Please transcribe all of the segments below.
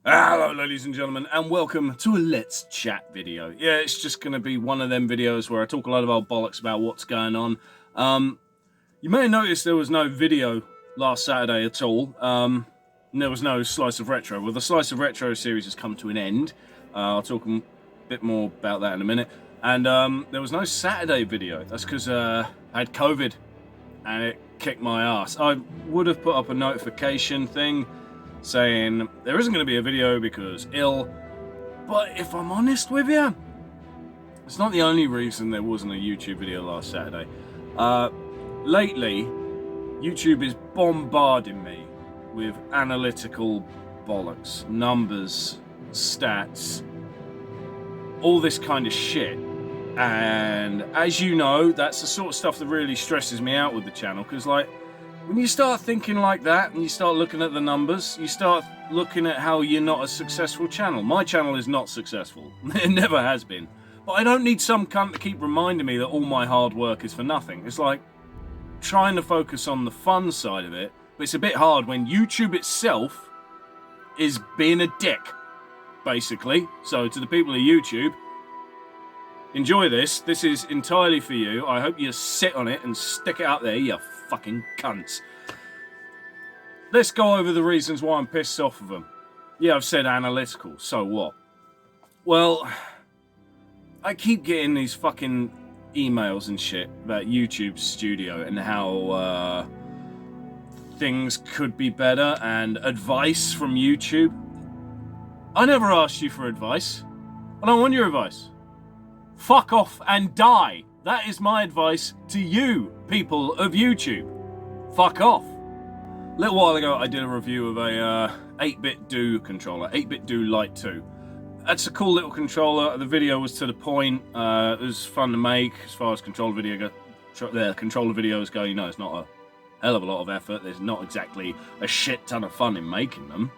Hello ladies and gentlemen, and welcome to a Let's Chat video. Yeah, it's just going to be one of them videos where I talk a lot of old bollocks about what's going on. You may have noticed there was no video last Saturday at all. There was no Slice of Retro. Well, the Slice of Retro series has come to an end. I'll talk a bit more about that in a minute. And there was no Saturday video. That's because I had COVID and it kicked my ass. I would have put up a notification thing saying there isn't going to be a video because ill, but if I'm honest with you, it's not the only reason there wasn't a YouTube video last Saturday. Lately, YouTube is bombarding me with analytical bollocks, numbers, stats, all this kind of shit. And as you know, that's the sort of stuff that really stresses me out with the channel, because like, when you start thinking like that and you start looking at the numbers, you start looking at how you're not a successful channel. My channel is not successful. It never has been. But I don't need some cunt to keep reminding me that all my hard work is for nothing. It's like trying to focus on the fun side of it, but it's a bit hard when YouTube itself is being a dick, basically. So to the people of YouTube, enjoy this. This is entirely for you. I hope you sit on it and stick it up there, you fucking cunts. Let's go over the reasons why I'm pissed off of them. Yeah, I've said analytical, so what? Well, I keep getting these fucking emails and shit about YouTube Studio and how things could be better and advice from YouTube. I never asked you for advice. I don't want your advice. Fuck off and die. That is my advice to you, people of YouTube. Fuck off. A little while ago, I did a review of a 8-bit Do controller, 8-bit Do Lite 2. That's a cool little controller. The video was to the point. It was fun to make as far as controller videos go. You know, it's not a hell of a lot of effort. There's not exactly a shit ton of fun in making them.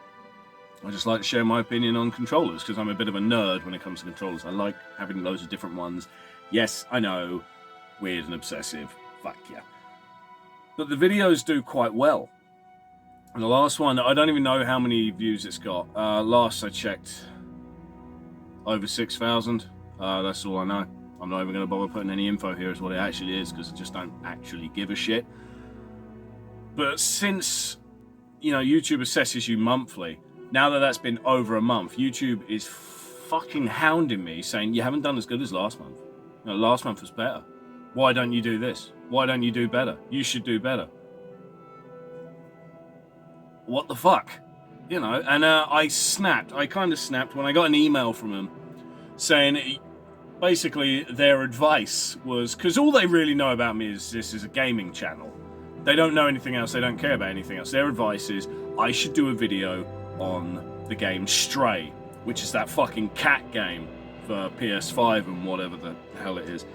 I just like to share my opinion on controllers because I'm a bit of a nerd when it comes to controllers. I like having loads of different ones. Yes, I know, weird and obsessive, fuck yeah. But the videos do quite well. And the last one, I don't even know how many views it's got. Last I checked, over 6,000. That's all I know. I'm not even going to bother putting any info here as what it actually is, because I just don't actually give a shit. But since, you know, YouTube assesses you monthly, now that that's been over a month, YouTube is fucking hounding me, saying you haven't done as good as last month. You know, last month was better. Why don't you do this? Why don't you do better? You should do better. What the fuck? You know, and I snapped. I kind of snapped when I got an email from them saying basically their advice was, because all they really know about me is this is a gaming channel. They don't know anything else. They don't care about anything else. Their advice is I should do a video on the game Stray, which is that fucking cat game for PS5 and whatever the hell it is.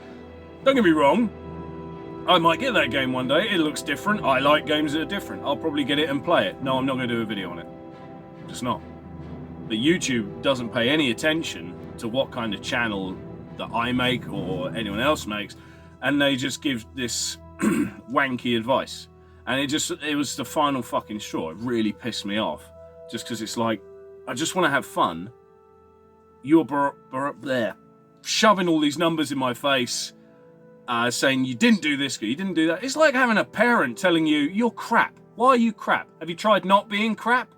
Don't get me wrong, I might get that game one day. It looks different. I like games that are different. I'll probably get it and play it. No, I'm not going to do a video on it. Just not. But YouTube doesn't pay any attention to what kind of channel that I make or anyone else makes, and they just give this wanky advice. And it was the final fucking straw. It really pissed me off. Just because it's like, I just want to have fun. You're there, shoving all these numbers in my face, saying you didn't do this, you didn't do that. It's like having a parent telling you, you're crap. Why are you crap? Have you tried not being crap?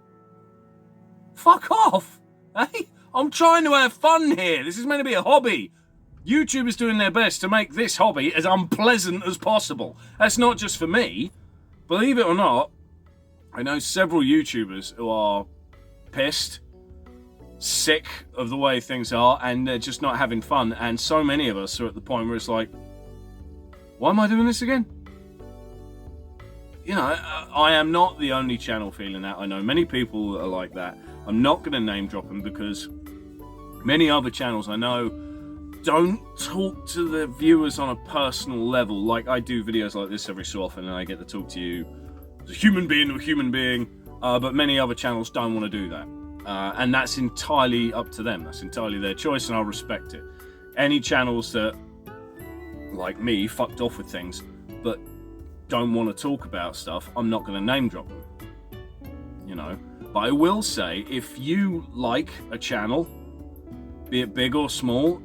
Fuck off. Hey, I'm trying to have fun here. This is meant to be a hobby. YouTube is doing their best to make this hobby as unpleasant as possible. That's not just for me. Believe it or not, I know several YouTubers who are pissed, sick of the way things are, and they're just not having fun. And so many of us are at the point where it's like, why am I doing this again? You know, I am not the only channel feeling that. I know many people are like that. I'm not going to name drop them because many other channels I know don't talk to the viewers on a personal level. Like I do videos like this every so often and I get to talk to you as a human being to a human being, but many other channels don't want to do that. And that's entirely up to them. That's entirely their choice and I'll respect it. Any channels that, like me, fucked off with things, but don't want to talk about stuff, I'm not going to name drop them. You know, But I will say, if you like a channel, be it big or small,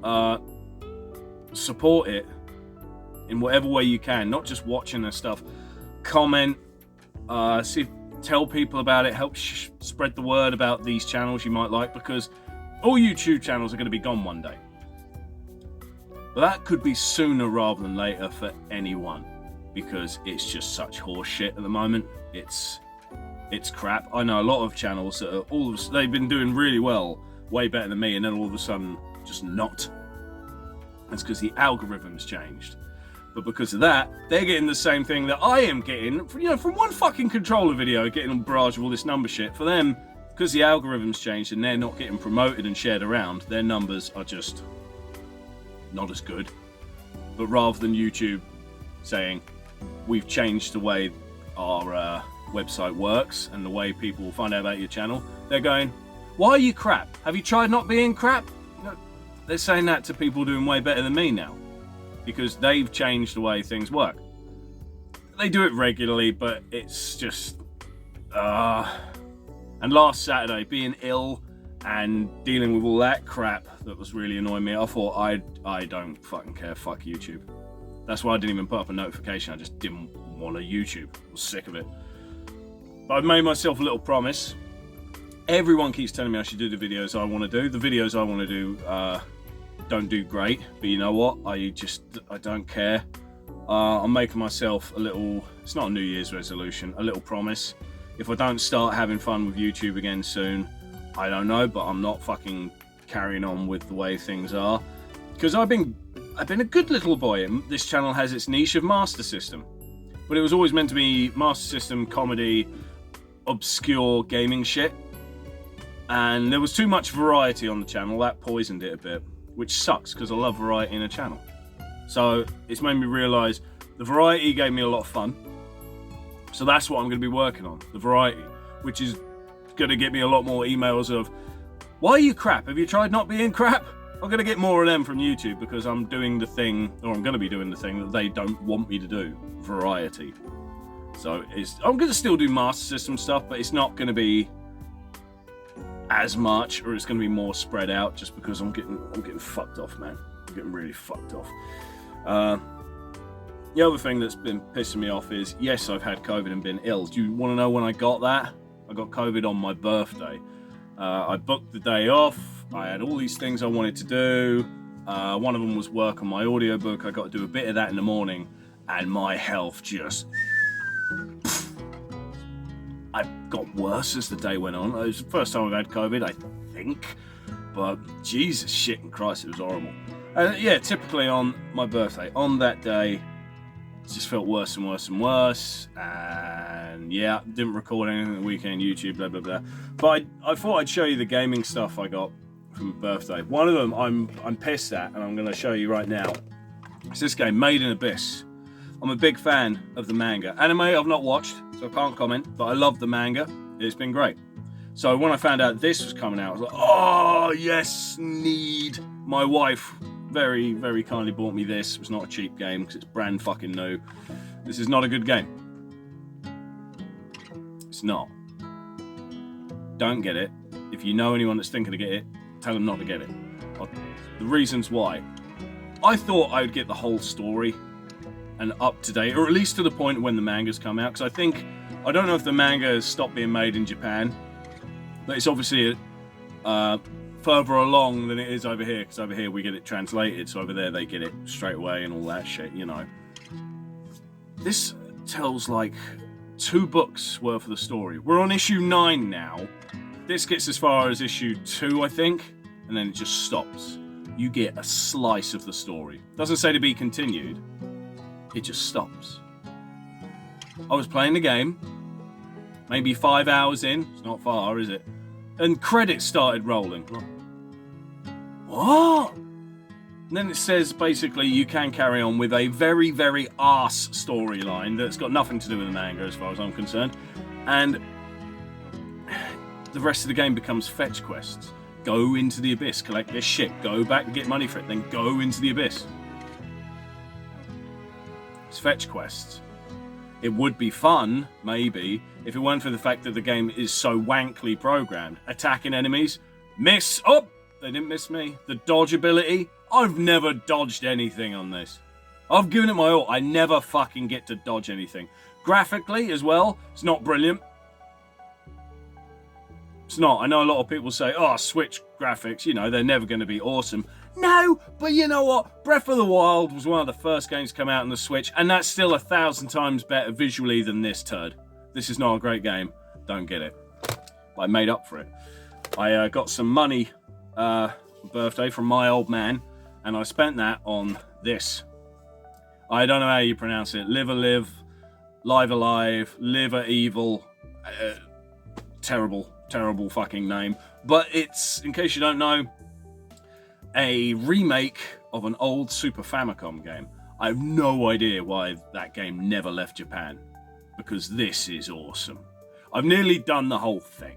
support it in whatever way you can, not just watching and stuff. Comment, tell people about it, help spread the word about these channels you might like, because all YouTube channels are going to be gone one day. But that could be sooner rather than later for anyone, because it's just such horse shit at the moment. It's crap. I know a lot of channels that are they've been doing really well, way better than me, and then all of a sudden just not. That's because the algorithm's changed. But because of that, they're getting the same thing that I am getting, from one fucking controller video, getting a barrage of all this number shit. For them, because the algorithm's changed and they're not getting promoted and shared around, their numbers are just not as good. But rather than YouTube saying, we've changed the way our website works and the way people will find out about your channel, they're going, why are you crap? Have you tried not being crap? No, they're saying that to people doing way better than me now, because they've changed the way things work. They do it regularly, but it's just and last Saturday, being ill and dealing with all that crap that was really annoying me, I thought I don't fucking care, fuck YouTube. That's why I didn't even put up a notification. I just didn't want a YouTube. I was sick of it. But I've made myself a little promise. Everyone keeps telling me I should do the videos I want to do. The videos I want to do don't do great, but you know what? I don't care. I'm making myself a little, it's not a New Year's resolution, a little promise. If I don't start having fun with YouTube again soon, I don't know, but I'm not fucking carrying on with the way things are. Because I've been a good little boy. This channel has its niche of Master System, but it was always meant to be Master System, comedy, obscure gaming shit. And there was too much variety on the channel. That poisoned it a bit, which sucks because I love variety in a channel. So it's made me realise the variety gave me a lot of fun. So that's what I'm going to be working on, the variety, which is going to get me a lot more emails of, why are you crap? Have you tried not being crap? I'm going to get more of them from YouTube because I'm doing the thing, or I'm going to be doing the thing that they don't want me to do, variety. So I'm going to still do Master System stuff, but it's not going to be as much, or it's going to be more spread out, just because I'm getting fucked off, man. I'm getting really fucked off. The other thing that's been pissing me off is, yes, I've had COVID and been ill. Do you want to know when I got that? I got COVID on my birthday. I booked the day off. I had all these things I wanted to do. One of them was work on my audiobook. I got to do a bit of that in the morning, and my health just... I got worse as the day went on. It was the first time I've had COVID, I think. But Jesus shit and Christ, it was horrible. Yeah, typically on my birthday, on that day, it just felt worse and worse and worse. And yeah, didn't record anything the weekend, YouTube, blah, blah, blah. But I thought I'd show you the gaming stuff I got from my birthday. One of them I'm pissed at, and I'm going to show you right now. It's this game, Made in Abyss. I'm a big fan of the manga. Anime I've not watched, so I can't comment, but I love the manga. It's been great. So when I found out this was coming out, I was like, oh, yes, need. My wife very, very kindly bought me this. It was not a cheap game because it's brand fucking new. This is not a good game. It's not. Don't get it. If you know anyone that's thinking to get it, tell them not to get it. The reasons why. I thought I would get the whole story and up to date, or at least to the point when the manga's come out, because I don't know if the manga has stopped being made in Japan, but it's obviously further along than it is over here, because over here we get it translated, so over there they get it straight away and all that shit, you know. This tells like 2 books worth of the story. We're on issue 9 now. This gets as far as issue 2, I think, and then it just stops. You get a slice of the story. Doesn't say to be continued. It just stops. I was playing the game, maybe 5 hours in. It's not far, is it? And credits started rolling. What? And then it says basically you can carry on with a very, very arse storyline that's got nothing to do with the manga as far as I'm concerned. And the rest of the game becomes fetch quests. Go into the abyss, collect this shit, go back and get money for it, then go into the abyss. It's fetch quests. It would be fun, maybe, if it weren't for the fact that the game is so wankly programmed. Attacking enemies, miss, oh, they didn't miss me. The dodge ability, I've never dodged anything on this. I've given it my all, I never fucking get to dodge anything. Graphically as well, it's not brilliant. It's not. I know a lot of people say, oh, Switch graphics, you know, they're never going to be awesome. No, but you know what? Breath of the Wild was one of the first games to come out on the Switch, and that's still 1,000 times better visually than this turd. This is not a great game. Don't get it. But I made up for it. I got some money birthday from my old man, and I spent that on this. I don't know how you pronounce it. Live Alive, Live Alive, Live a Evil. Terrible fucking name. But it's, in case you don't know, a remake of an old Super Famicom game. I have no idea why that game never left Japan, because this is awesome. I've nearly done the whole thing.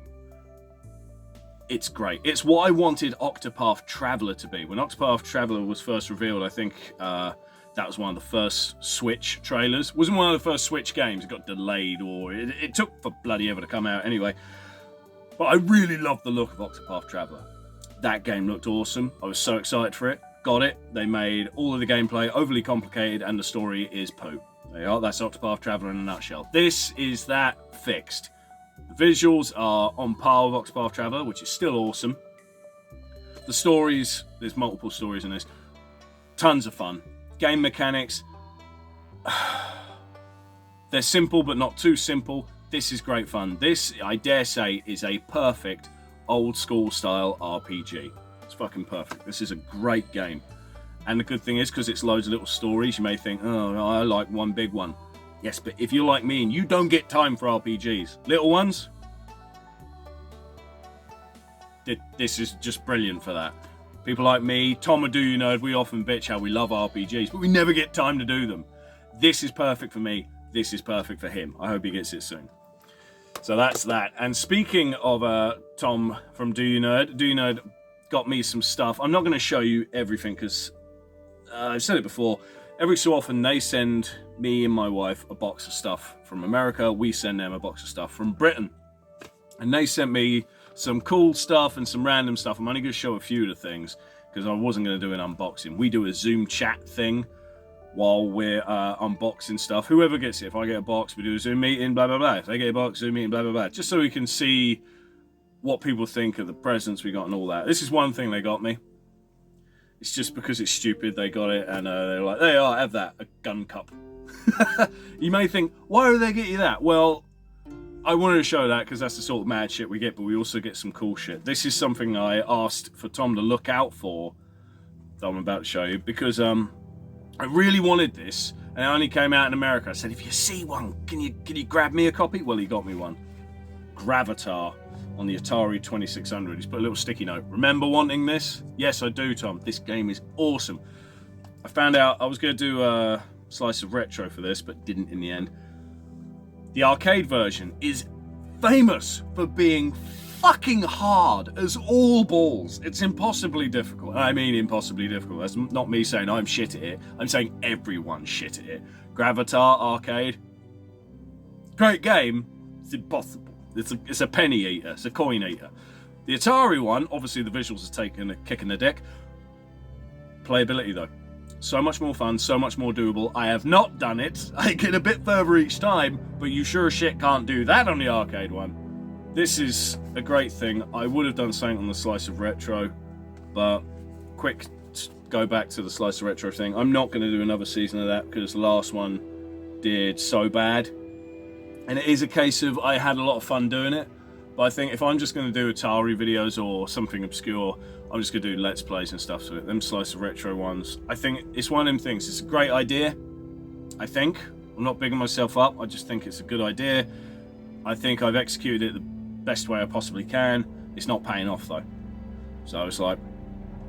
It's great. It's what I wanted Octopath Traveler to be. When Octopath Traveler was first revealed, I think that was one of the first Switch trailers. Wasn't one of the first Switch games. It got delayed, or it took for bloody ever to come out anyway. But I really loved the look of Octopath Traveler. That game looked awesome. I was so excited for it. Got it. They made all of the gameplay overly complicated, and the story is poo. There you are. That's Octopath Traveler in a nutshell. This is that fixed. The visuals are on par with Octopath Traveler, which is still awesome. The stories, there's multiple stories in this. Tons of fun. Game mechanics, they're simple but not too simple. This is great fun. This, I dare say, is a perfect old school style RPG. It's fucking perfect. This is a great game. And the good thing is, because it's loads of little stories, you may think, oh, I like one big one. Yes, but if you're like me and you don't get time for RPGs, little ones, this is just brilliant for that. People like me, Tom or DoYouNerd, we often bitch how we love RPGs, but we never get time to do them. This is perfect for me. This is perfect for him. I hope he gets it soon. So that's that. And speaking of Tom from DoYouNerd got me some stuff. I'm not going to show you everything because I've said it before. Every so often they send me and my wife a box of stuff from America. We send them a box of stuff from Britain. And they sent me some cool stuff and some random stuff. I'm only going to show a few of the things because I wasn't going to do an unboxing. We do a Zoom chat thing while we're unboxing stuff. Whoever gets it, if I get a box, we do a Zoom meeting, blah, blah, blah. If they get a box, Zoom meeting, blah, blah, blah. Just so we can see what people think of the presents we got and all that. This is one thing they got me. It's just because it's stupid, they got it, and they're like, there you are, have that, a gun cup. You may think, why do they get you that? Well, I wanted to show that because that's the sort of mad shit we get, but we also get some cool shit. This is something I asked for Tom to look out for, that I'm about to show you, because I really wanted this, and it only came out in America. I said, if you see one, can you grab me a copy? Well, he got me one. Gravatar on the Atari 2600. He's put a little sticky note. Remember wanting this? Yes, I do, Tom. This game is awesome. I found out I was going to do a slice of retro for this, but didn't in the end. The arcade version is famous for being fucking hard as all balls. It's impossibly difficult. I mean impossibly difficult. That's not me saying I'm shit at it. I'm saying everyone's shit at it. Gravatar Arcade. Great game. It's impossible. It's a penny eater. It's a coin eater. The Atari one, obviously the visuals have taken a kick in the dick. Playability though. So much more fun, so much more doable. I have not done it. I get a bit further each time, but you sure as shit can't do that on the arcade one. This is a great thing. I would have done something on the Slice of Retro, but quick go back to the Slice of Retro thing. I'm not going to do another season of that because the last one did so bad. And it is a case of I had a lot of fun doing it, but I think if I'm just going to do Atari videos or something obscure, I'm just going to do Let's Plays and stuff. So them Slice of Retro ones, I think it's one of them things. It's a great idea, I think. I'm not bigging myself up. I just think it's a good idea. I think I've executed it the best way I possibly can. It's not paying off though. So it's like,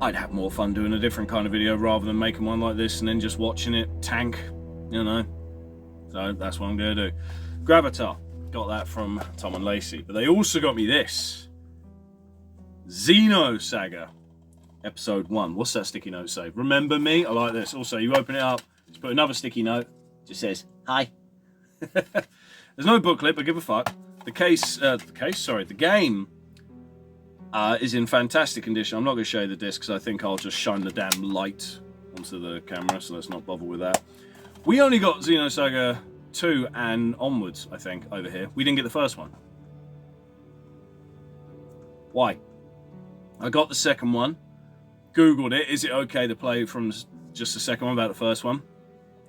I'd have more fun doing a different kind of video rather than making one like this and then just watching it tank, you know. So that's what I'm going to do. Gravatar, got that from Tom and Lacey, but they also got me this. Xeno Saga, episode 1. What's that sticky note say? Remember me? I like this. Also, you open it up, just put another sticky note, just says, hi. There's no booklet, but give a fuck. The game is in fantastic condition. I'm not going to show you the disc because I think I'll just shine the damn light onto the camera, so let's not bother with that. We only got Xeno Saga 2 and onwards, I think, over here. We didn't get the first one. Why? I got the second one, Googled it. Is it okay to play from just the second one without the first one?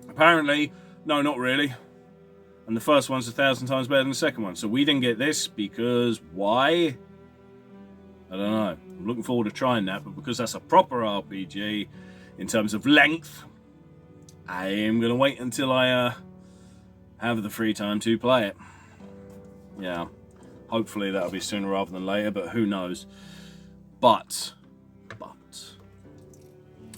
Apparently, no, not really. And the first one's 1,000 times better than the second one. So we didn't get this because why? I don't know. I'm looking forward to trying that, but because that's a proper RPG in terms of length, I am going to wait until I have the free time to play it. Yeah. Hopefully that'll be sooner rather than later, but who knows. But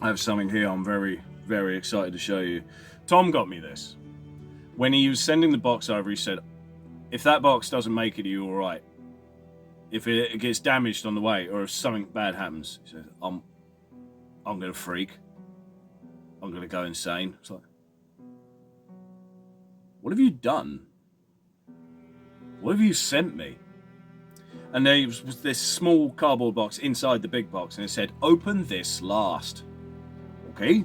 I have something here I'm very, very excited to show you. Tom got me this. When he was sending the box over, he said, if that box doesn't make it, are you alright? If it gets damaged on the way, or if something bad happens, he said, I'm going to freak. I'm going to go insane. It's like, what have you done? What have you sent me? And there was this small cardboard box inside the big box, and it said, open this last. Okay.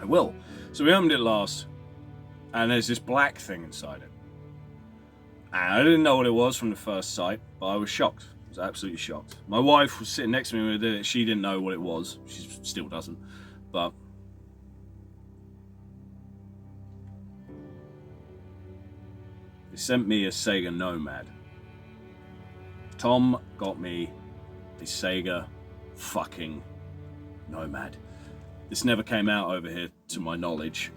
I will. So we opened it last, and there's this black thing inside it. And I didn't know what it was from the first sight, but I was shocked. I was absolutely shocked. My wife was sitting next to me when we did it. She didn't know what it was. She still doesn't. But they sent me a Sega Nomad. Tom got me a Sega fucking Nomad. This never came out over here, to my knowledge.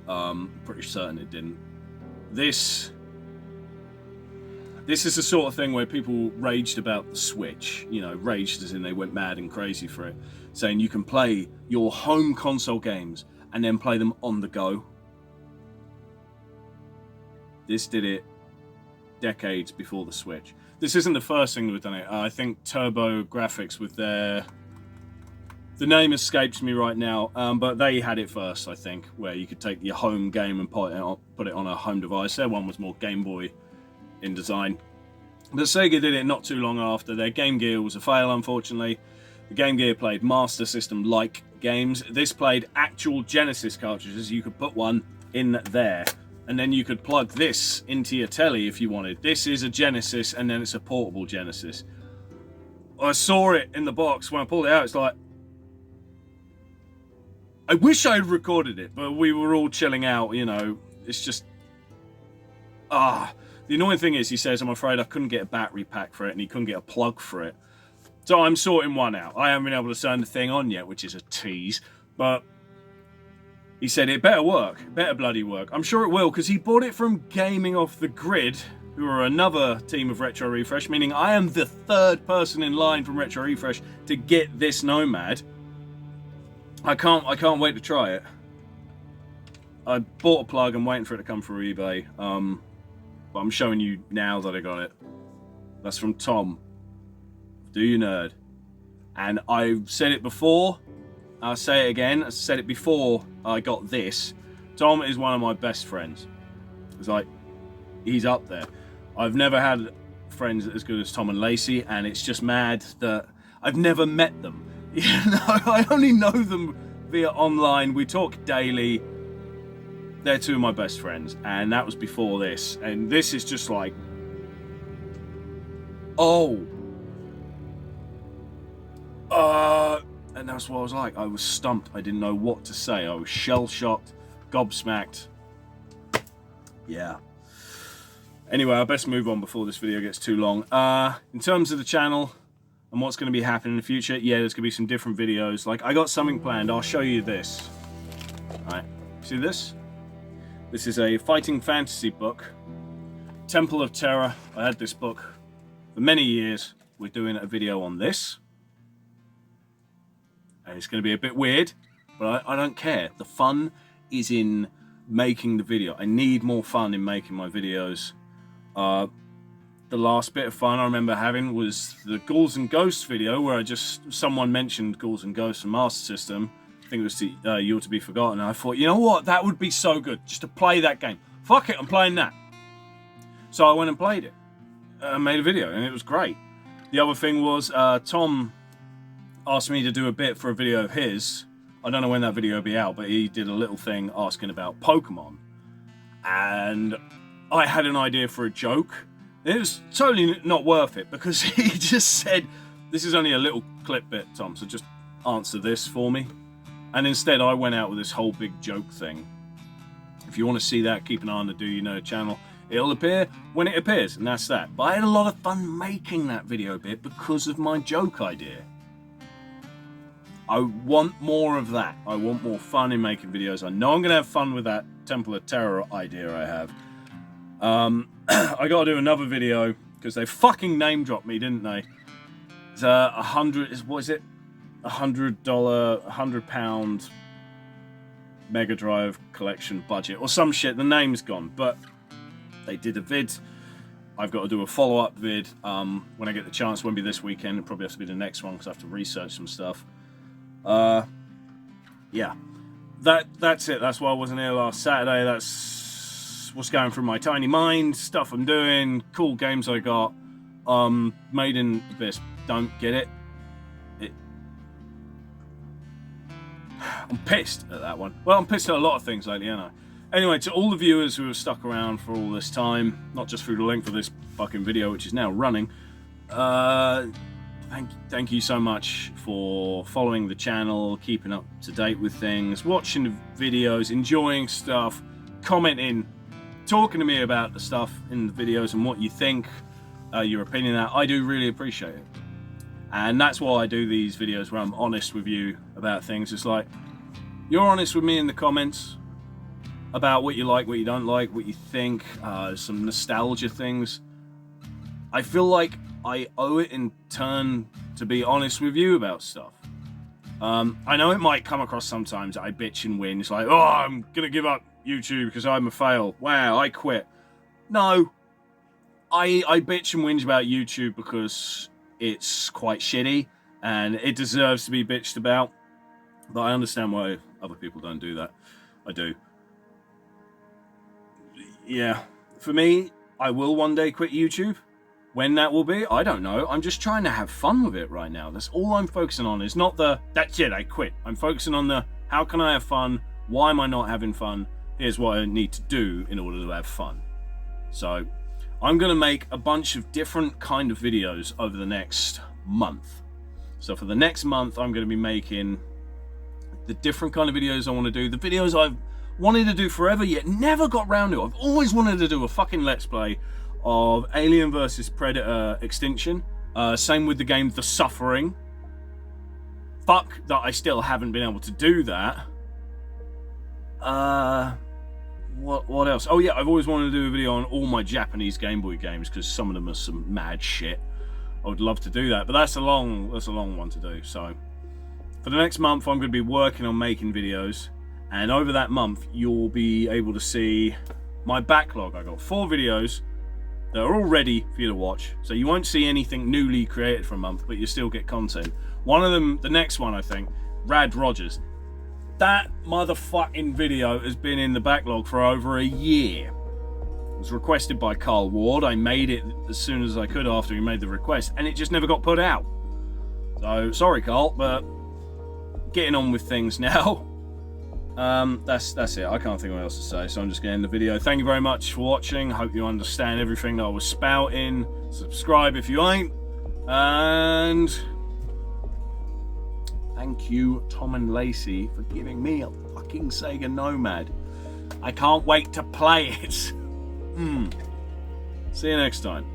Pretty certain it didn't. This is the sort of thing where people raged about the Switch. You know, raged as in they went mad and crazy for it. Saying you can play your home console games and then play them on the go. This did it decades before the Switch. This isn't the first thing we've done it. I think Turbo Graphics with their... The name escapes me right now, but they had it first, I think, where you could take your home game and put it on a home device. Their one was more Game Boy in design. But Sega did it not too long after. Their Game Gear was a fail, unfortunately. The Game Gear played Master System-like games. This played actual Genesis cartridges. You could put one in there, and then you could plug this into your telly if you wanted. This is a Genesis, and then it's a portable Genesis. I saw it in the box. When I pulled it out, it's like... I wish I had recorded it, but we were all chilling out, you know. It's just... The annoying thing is, he says, I'm afraid I couldn't get a battery pack for it, and he couldn't get a plug for it. So I'm sorting one out. I haven't been able to turn the thing on yet, which is a tease. But he said it better work. It better bloody work. I'm sure it will, because he bought it from Gaming Off the Grid, who are another team of Retro Refresh, meaning I am the third person in line from Retro Refresh to get this Nomad. I can't wait to try it. I bought a plug. I'm waiting for it to come through eBay. But I'm showing you now that I got it. That's from Tom. DoYouNerd. And I've said it before. I'll say it again. I said it before I got this. Tom is one of my best friends. It's like, he's up there. I've never had friends as good as Tom and Lacey, and it's just mad that I've never met them. You know, I only know them via online. We talk daily. They're two of my best friends, and that was before this. And this is just like, and that's what I was like. I was stumped. I didn't know what to say. I was shell-shocked, gobsmacked. Yeah. Anyway, I best move on before this video gets too long. In terms of the channel and what's going to be happening in the future, yeah, there's going to be some different videos. Like, I got something planned. I'll show you this. Alright, see this? This is a fighting fantasy book. Temple of Terror. I had this book for many years. We're doing a video on this. And it's going to be a bit weird, but I don't care. The fun is in making the video. I need more fun in making my videos. The last bit of fun I remember having was the Ghouls and Ghosts video, where someone mentioned Ghouls and Ghosts and Master System. I think it was the You're to Be Forgotten. And I thought, you know what? That would be so good, just to play that game fuck it, I'm playing that. So I went and played it. Made a video, and it was great. The other thing was, Tom asked me to do a bit for a video of his. I don't know when that video will be out, but he did a little thing asking about Pokemon. And I had an idea for a joke. It was totally not worth it, because he just said, this is only a little clip bit, Tom, so just answer this for me. And instead I went out with this whole big joke thing. If you want to see that, keep an eye on the DoYouNerd channel. It'll appear when it appears, and that's that. But I had a lot of fun making that video bit because of my joke idea. I want more of that. I want more fun in making videos. I know I'm going to have fun with that Temple of Terror idea I have. I got to do another video because they fucking name dropped me, didn't they? It's what is it? £100 Mega Drive collection budget or some shit. The name's gone, but they did a vid. I've got to do a follow-up vid when I get the chance. It won't be this weekend. It'll probably have to be the next one because I have to research some stuff. Yeah, that's it. That's why I wasn't here last Saturday. That's what's going through my tiny mind. Stuff I'm doing. Cool games I got. Made in Abyss. Don't get it. I'm pissed at that one. Well, I'm pissed at a lot of things lately, aren't I? Anyway, to all the viewers who have stuck around for all this time, not just through the length of this fucking video, which is now running, thank you so much for following the channel, keeping up to date with things, watching the videos, enjoying stuff, commenting, talking to me about the stuff in the videos and what you think, your opinion. I do really appreciate it. And that's why I do these videos where I'm honest with you about things. It's like, you're honest with me in the comments about what you like, what you don't like, what you think, some nostalgia things. I feel like I owe it in turn to be honest with you about stuff. I know it might come across sometimes that I bitch and whinge, like, oh, I'm gonna give up YouTube because I'm a fail. Wow, I quit. No, I bitch and whinge about YouTube because it's quite shitty and it deserves to be bitched about. But I understand why other people don't do that. I do. Yeah, for me, I will one day quit YouTube. When that will be, I don't know. I'm just trying to have fun with it right now. That's all I'm focusing on. It's not the, that's it, I quit. I'm focusing on the, how can I have fun? Why am I not having fun? Here's what I need to do in order to have fun. So, I'm going to make a bunch of different kind of videos over the next month. So for the next month, I'm going to be making the different kind of videos I want to do. The videos I've wanted to do forever, yet never got round to. I've always wanted to do a fucking Let's Play of Alien vs Predator Extinction. Same with the game The Suffering. Fuck that I still haven't been able to do that. What else? Oh yeah, I've always wanted to do a video on all my Japanese Game Boy games because some of them are some mad shit. I would love to do that, but that's a long one to do. So for the next month, I'm going to be working on making videos, and over that month, you'll be able to see my backlog. I got 4 videos that are all ready for you to watch, so you won't see anything newly created for a month, but you still get content. One of them, the next one, I think, Rad Rogers. That motherfucking video has been in the backlog for over a year. It was requested by Carl Ward. I made it as soon as I could after he made the request, and it just never got put out. So, sorry Carl, but getting on with things now. That's it. I can't think of what else to say, so I'm just going to end the video. Thank you very much for watching. Hope you understand everything that I was spouting. Subscribe if you ain't. And thank you, Tom and Lacey, for giving me a fucking Sega Nomad. I can't wait to play it. See you next time.